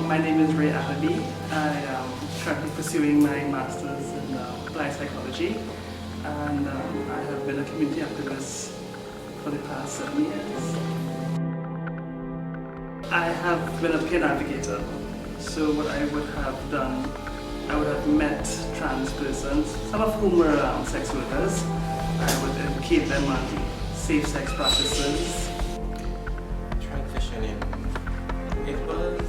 My name is Ray Alabi. I am currently pursuing my master's in applied psychology, and I have been a community activist for the past 7 years. I have been a peer navigator, so what I would have done, I would have met trans persons, some of whom were sex workers. I would educate them on safe sex practices. Transitioning, it was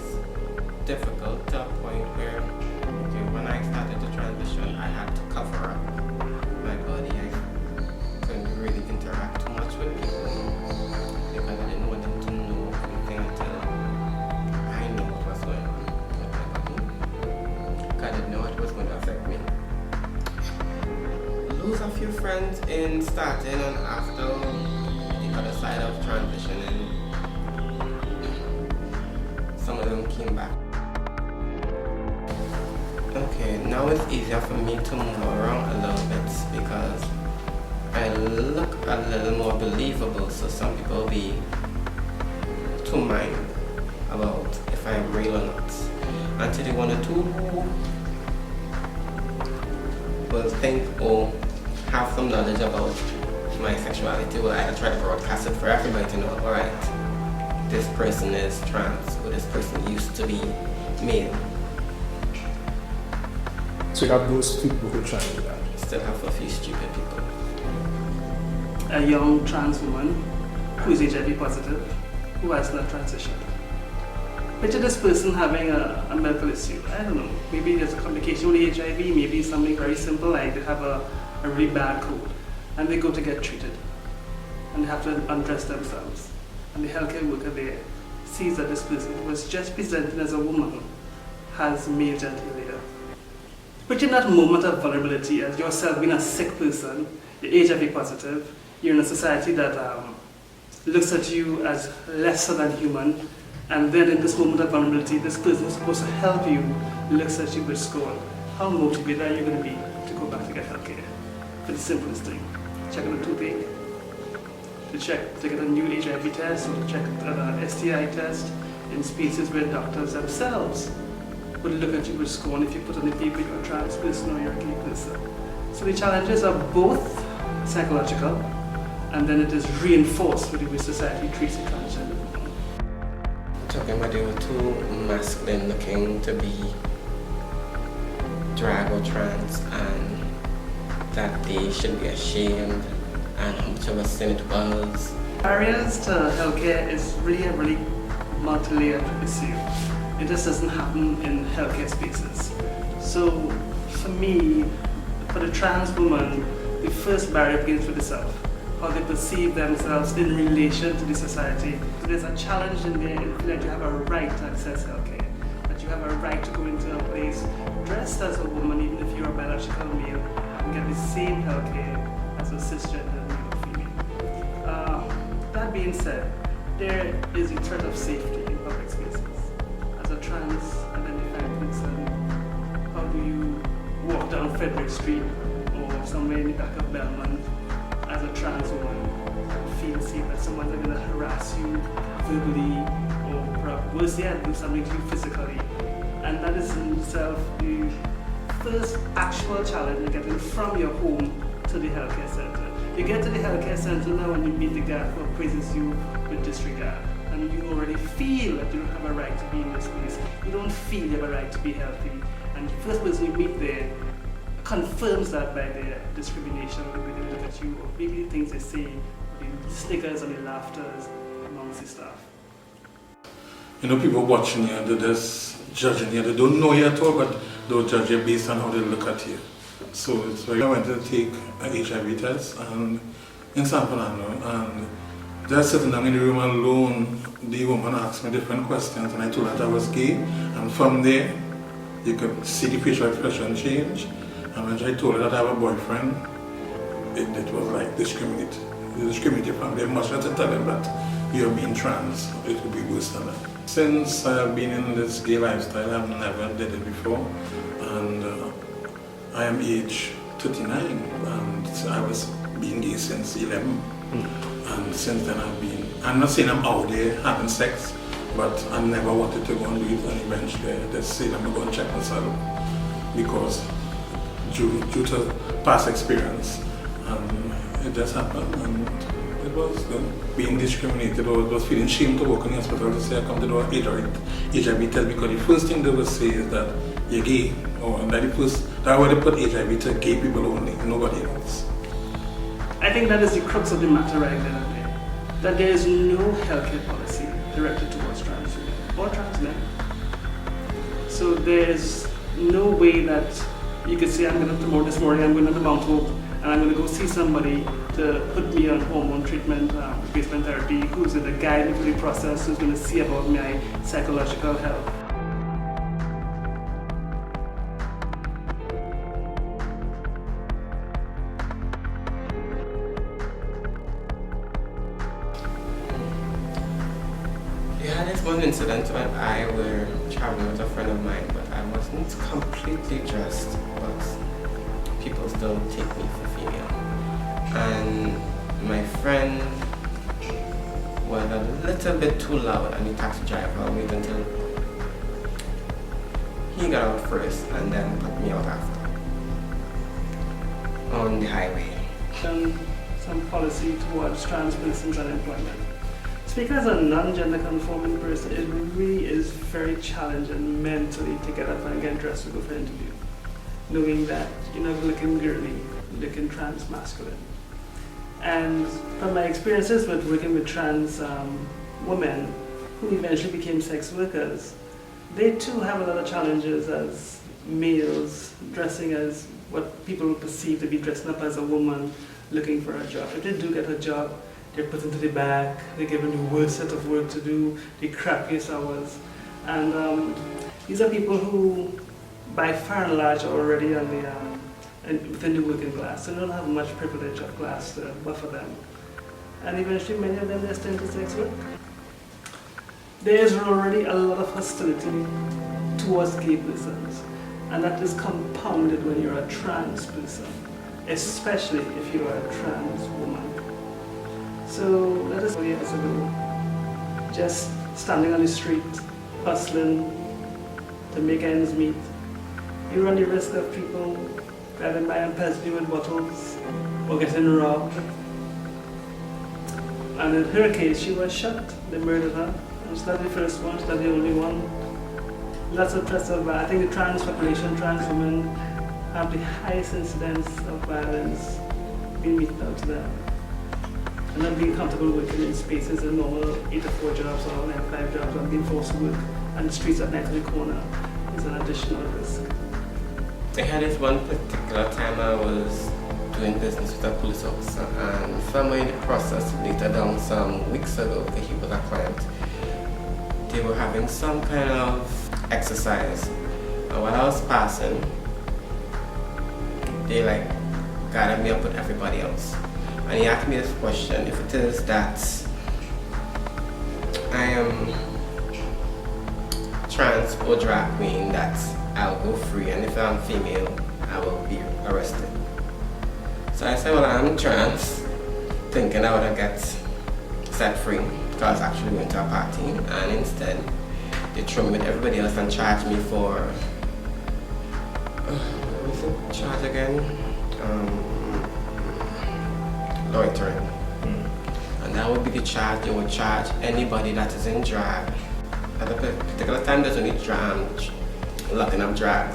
difficult to a point where when I started to transition, I had to cover up my body. I couldn't really interact too much with people because I didn't want them to know anything until I knew what was going on with my body. Because I didn't know it was going to affect me. Lose a few friends in starting and after the other side of transitioning. Some of them came back. Okay, now it's easier for me to move around a little bit because I look a little more believable, so some people will be to mind about if I'm real or not. Until the one or two who will think or have some knowledge about my sexuality will either try to broadcast it for everybody to know, alright, this person is trans or this person used to be male. So you have those people who try to do that. Still have a few stupid people. A young trans woman who is HIV positive, who has not transitioned. Picture this person having a medical issue. I don't know, maybe there's a complication with HIV, maybe something very simple like they have a really bad cold and they go to get treated and they have to undress themselves. And the healthcare worker there sees that this person who was just presented as a woman has male genitalia. But in that moment of vulnerability, as yourself being a sick person, you're HIV positive, you're in a society that looks at you as lesser than human, and then in this moment of vulnerability, this person who's supposed to help you looks at you with scorn. How motivated are you going to be to go back to get healthcare? For the simplest thing, checking a toothache, to get a new HIV test, or to check an STI test in spaces where doctors themselves would look at you with scorn if you put on the paper you're a trans person or you're a gay person. So the challenges are both psychological, and then it is reinforced with the way society treats the transgender people. Talking about they were too masculine looking to be drag or trans, and that they should be ashamed and how much of a sin it was. Barriers to healthcare is really a multi-layered issue. It just doesn't happen in healthcare spaces. So for me, for the trans woman, the first barrier begins with the self, how they perceive themselves in relation to the society. So there's a challenge in there in that you have a right to access healthcare, that you have a right to go into a place dressed as a woman, even if you're a biological male, and get the same healthcare as a cisgender male or female. That being said, there is a threat of safety in public spaces. As a trans-identified person, how do you walk down Frederick Street or somewhere in the back of Belmont as a trans woman and feel safe that someone's going to harass you verbally or perhaps worse yet, do something to you physically? And that is in itself the first actual challenge in getting from your home to the healthcare center. You get to the healthcare center now and you meet the guy who praises you with disregard. And you already feel that you don't have a right to be in this place. You don't feel you have a right to be healthy. And the first person you meet there confirms that by their discrimination, the way they look at you, or maybe the things they say, the snickers and the laughters amongst the staff. You know, people watching you, they're just judging you. They don't know you at all, but they'll judge you based on how they look at you. So it's very, I went to take an HIV test and in San Fernando, and just sitting down in the room alone, the woman asked me different questions and I told her that I was gay, and from there you could see the facial expression change. And when I told her that I have a boyfriend, it was like discriminated from them. Much better tell them that you're being trans, it would be worse than that. Since I have been in this gay lifestyle, I've never did it before, and I am age 39 and I was being gay since 11. And since then I'm not saying I'm out there having sex, But I never wanted to go and do it, and eventually I just said I'm going to check myself because due to past experience, and it just happened, and it was being discriminated, or it was feeling shame to work in the hospital to say I come to do an HIV test, because the first thing they will say is that you're gay, or that way they put HIV to gay people only, nobody else. I think that is the crux of the matter right there, that there is no healthcare policy directed towards trans women or trans men. So there's no way that you could say, this morning I'm going to Mount Hope and I'm going to go see somebody to put me on hormone treatment, replacement therapy, who's going to guide me through the process, who's going to see about my psychological health. We had this one incident when I were traveling with a friend of mine, but I wasn't completely dressed, but people still take me for female. And my friend was a little bit too loud, and the taxi driver waited until he got out first and then put me out after on the highway. Some policy towards trans persons and employment. Speaking as a non-gender conforming person, it really is very challenging mentally to get up and get dressed to go for an interview, knowing that you're not looking girly, you're looking trans masculine. And from my experiences with working with trans women who eventually became sex workers, they too have a lot of challenges as males, dressing as what people would perceive to be dressing up as a woman looking for a job. If they do get a job, they're put into the back, they're given the worst set of work to do, the crappiest hours. And these are people who, by far and large, are already on within the working class. They don't have much privilege of class to buffer them. And eventually, many of them are still into sex work. There is already a lot of hostility towards gay persons, and that is compounded when you're a trans person, especially if you are a trans woman. So that is 4 years ago, just standing on the street, hustling to make ends meet. You run the risk of people grabbing by and pelting you with bottles or getting robbed. And in her case, she was shot. They murdered her. And she's not the first one, she's not the only one. Lots of threats of I think the trans population, trans women, have the highest incidence of violence being meted out to them. And not being comfortable working in spaces in normal 8 to 4 jobs or 9 to 5 jobs, and being forced to work on the streets at night to the corner is an additional risk. I had this one particular time I was doing business with a police officer, and somewhere in the process, later down some weeks ago, because he was a client, they were having some kind of exercise. And while I was passing, they gathered me up with everybody else. And he asked me this question: if it is that I am trans or drag queen, that I'll go free, and if I'm female, I will be arrested. So I said, well, I'm trans, thinking I would get set free, because I was actually going to a party, and instead they threw me with everybody else and charged me for, what was the charge again? Loitering. And that would be the charge. They would charge anybody that is in drag. At a particular time, there's only locking up drag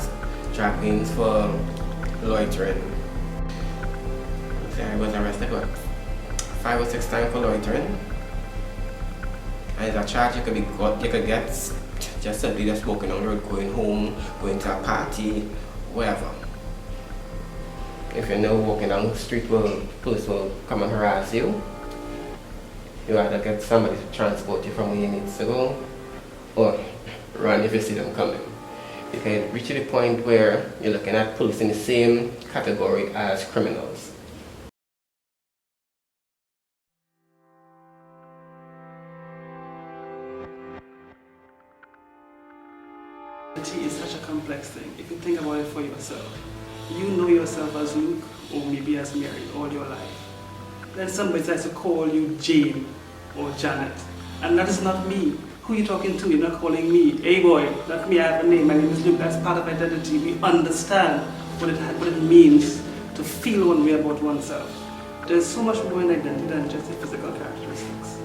queens for loitering. I was arrested 5 or 6 times for loitering. And it's a charge you could get just simply just smoking on the road, going home, going to a party, wherever. If you're now walking down the street, police will come and harass you. You either get somebody to transport you from where you need to go, or run if you see them coming. You can reach the point where you're looking at police in the same category as criminals. Identity is such a complex thing. If you think about it for yourself, you know yourself as Luke or maybe as Mary all your life. Then somebody tries to call you Jane or Janet, and that is not me. who you're talking to. You're not calling me, hey boy, not me, I have a name, my name is Luke. That's part of identity. We understand what it means to feel one way about oneself. There's so much more in identity than just the physical characteristics.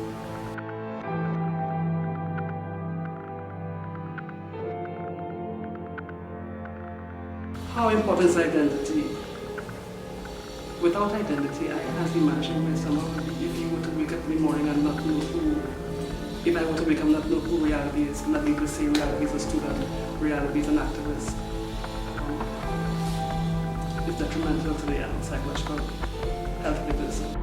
How important is identity? Without identity, I can't imagine where someone would be if you were to wake up in the morning and not know who. If I were to wake up and not know who reality is, not be able to say reality is a student, reality is an activist. It's detrimental to the psychological health of the person.